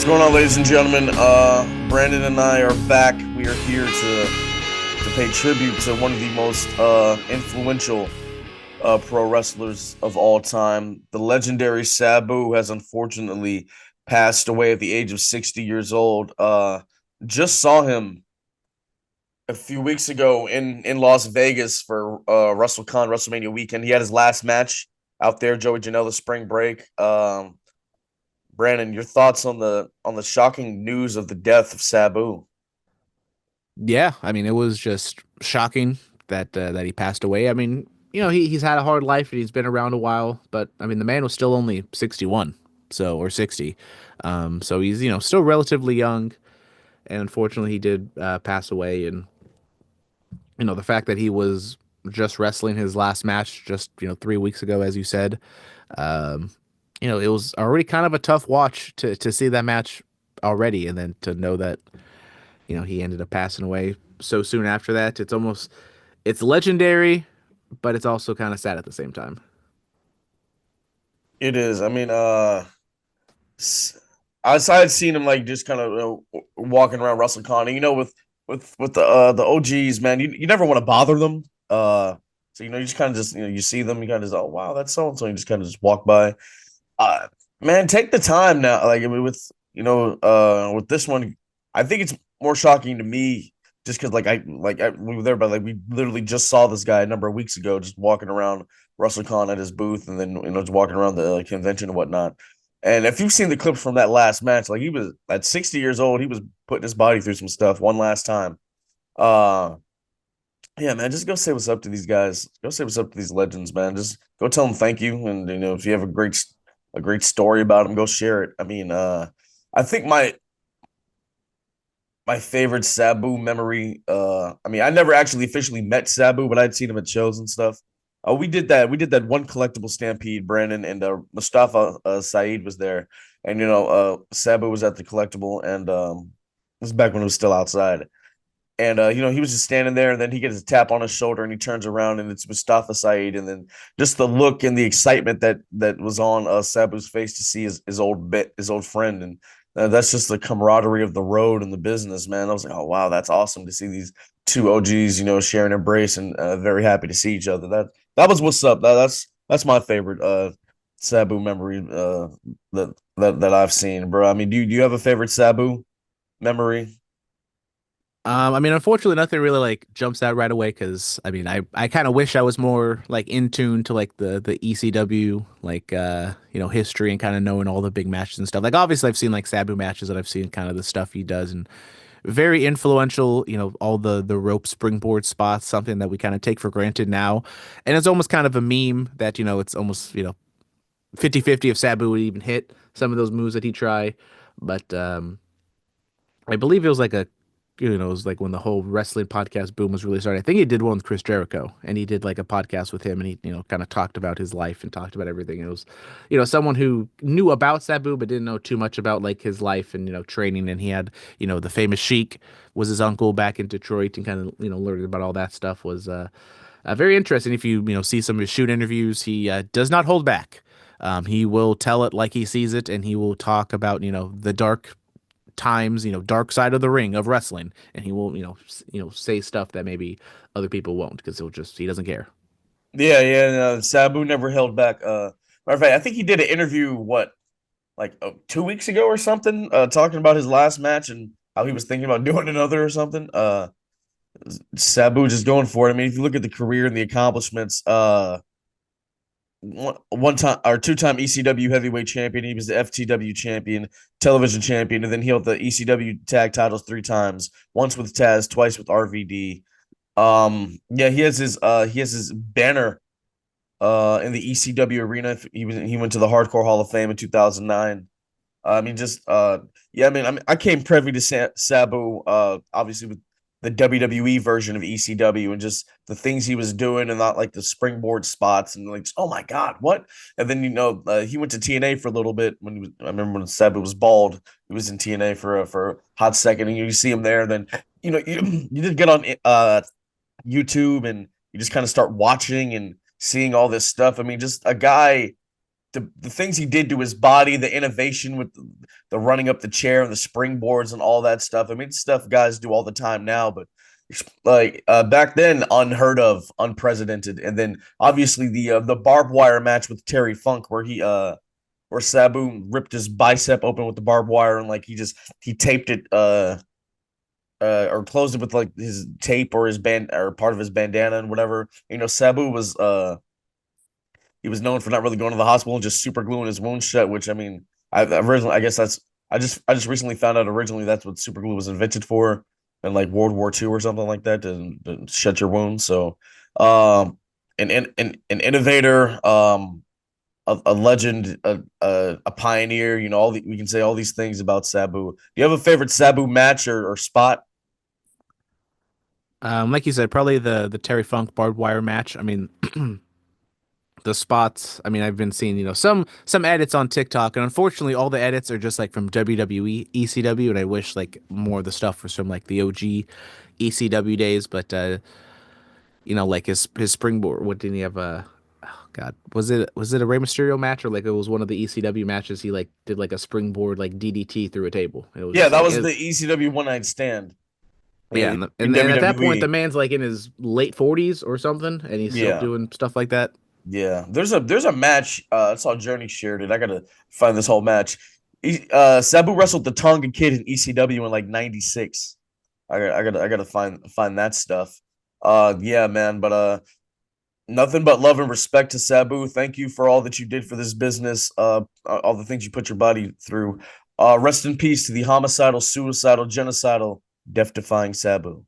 What's going on, ladies and gentlemen? Brandon and I are back. We are here to pay tribute to one of the most influential pro wrestlers of all time. The legendary Sabu has unfortunately passed away at the age of 60 years old. Just saw him a few weeks ago in Las Vegas for WrestleCon WrestleMania weekend. He had his last match out there, Joey Janela spring break. Brandon, your thoughts on the shocking news of the death of Sabu? Yeah, I mean, it was just shocking that he passed away. I mean, he's had a hard life and he's been around a while, but I mean, the man was still only 61, so or 60. So he's, still relatively young, and unfortunately he did pass away. And the fact that he was just wrestling his last match just, 3 weeks ago, as you said, um, it was already kind of a tough watch to see that match already, and then to know that he ended up passing away so soon after that. It's legendary, but it's also kind of sad at the same time. It is. I mean, s- I had seen him like just kind of walking around WrestleCon. And, with the OGs, man, you never want to bother them. So you just kind of just you see them, you kind of just, oh wow, that's so and so. You just kind of just walk by. Uh, Man, take the time now. Like I mean, with this one, I think it's more shocking to me just because we were there, but like we literally just saw this guy a number of weeks ago, just walking around WrestleCon at his booth, and then just walking around the convention and whatnot. And if you've seen the clips from that last match, like he was at 60 years old, he was putting his body through some stuff one last time. Uh, yeah, man, just go say what's up to these guys. Go say what's up to these legends, man. Just go tell them thank you, and if you have a great story about them, go share it. I mean, I think my favorite Sabu memory. I mean, I never actually officially met Sabu, but I'd seen him at shows and stuff. We did that one collectible stampede, Brandon, and Mustafa Saeed was there, and Sabu was at the collectible, and this was back when it was still outside. And he was just standing there, and then he gets a tap on his shoulder, and he turns around, and it's Mustafa Saeed, and then just the look and the excitement that was on Sabu's face to see his old friend, and that's just the camaraderie of the road and the business, man. I was like, oh wow, that's awesome to see these two OGs, share an embrace and very happy to see each other. That was what's up. That's my favorite Sabu memory that I've seen, bro. I mean, do you have a favorite Sabu memory? I mean, unfortunately, nothing really like jumps out right away because I mean, I kind of wish I was more like in tune to like the ECW like history and kind of knowing all the big matches and stuff. Like obviously, I've seen like Sabu matches and I've seen kind of the stuff he does and very influential. All the rope springboard spots, something that we kind of take for granted now, and it's almost kind of a meme that it's almost 50-50 if Sabu would even hit some of those moves that he try. But I believe it was like it was like when the whole wrestling podcast boom was really starting. I think he did one with Chris Jericho, and he did like a podcast with him, and he, kind of talked about his life and talked about everything. It was, someone who knew about Sabu but didn't know too much about like his life and training. And he had, the famous Sheik was his uncle back in Detroit, and kind of learning about all that stuff was very interesting. If you see some of his shoot interviews, he does not hold back. He will tell it like he sees it, and he will talk about the dark times, dark side of the ring of wrestling, and he will, say stuff that maybe other people won't because he doesn't care. Yeah, yeah. No, Sabu never held back. Matter of fact, I think he did an interview like 2 weeks ago or something, talking about his last match and how he was thinking about doing another or something. Sabu just going for it. I mean, if you look at the career and the accomplishments, one time or two-time ECW heavyweight champion. He was the FTW champion, television champion, and then he held the ECW tag titles three times. Once with Taz, twice with RVD. Yeah, he has his banner in the ECW arena. He went to the Hardcore Hall of Fame in 2009. I mean, just yeah. I came privy to Sabu, obviously with the WWE version of ECW and just the things he was doing and not like the springboard spots and like, oh my god, what? And then he went to TNA for a little bit I remember when Sabu was bald, he was in TNA for a hot second, and you see him there. And then you just get on YouTube and you just kind of start watching and seeing all this stuff. I mean, just a guy the things he did to his body, the innovation with the running up the chair and the springboards and all that stuff. I mean, stuff guys do all the time now, but like back then, unheard of, unprecedented. And then obviously the barbed wire match with Terry Funk, where where Sabu ripped his bicep open with the barbed wire and like he taped it or closed it with like his tape or his band or part of his bandana and whatever. You know, Sabu was he was known for not really going to the hospital and just super gluing his wounds shut. Which I mean, I originally I guess that's I just recently found out originally that's what super glue was invented for in like World War II or something like that to shut your wounds. So, an innovator, a legend, a pioneer. You know, we can say all these things about Sabu. Do you have a favorite Sabu match or spot? Like you said, probably the Terry Funk barbed wire match. I mean, the spots. I mean, I've been seeing some edits on TikTok, and unfortunately, all the edits are just like from WWE, ECW, and I wish like more of the stuff was from like the OG ECW days. But like his springboard. What did he have? Oh God, was it a Rey Mysterio match or like it was one of the ECW matches? He like did like a springboard like DDT through a table. It was Yeah, just that like was the ECW One Night Stand yeah, in, in and at that point, the WWE. man's like in his late 40s or something, and he's still Yeah, doing stuff like that. yeah. There's a match. I saw Journey shared it. I gotta find this whole match. Sabu wrestled the Tonga Kid in ECW in like '96. I gotta find that stuff. Yeah, man. But nothing but love and respect to Sabu. Thank you for all that you did for this business. All the things you put your body through. Rest in peace to the homicidal, suicidal, genocidal, death defying Sabu.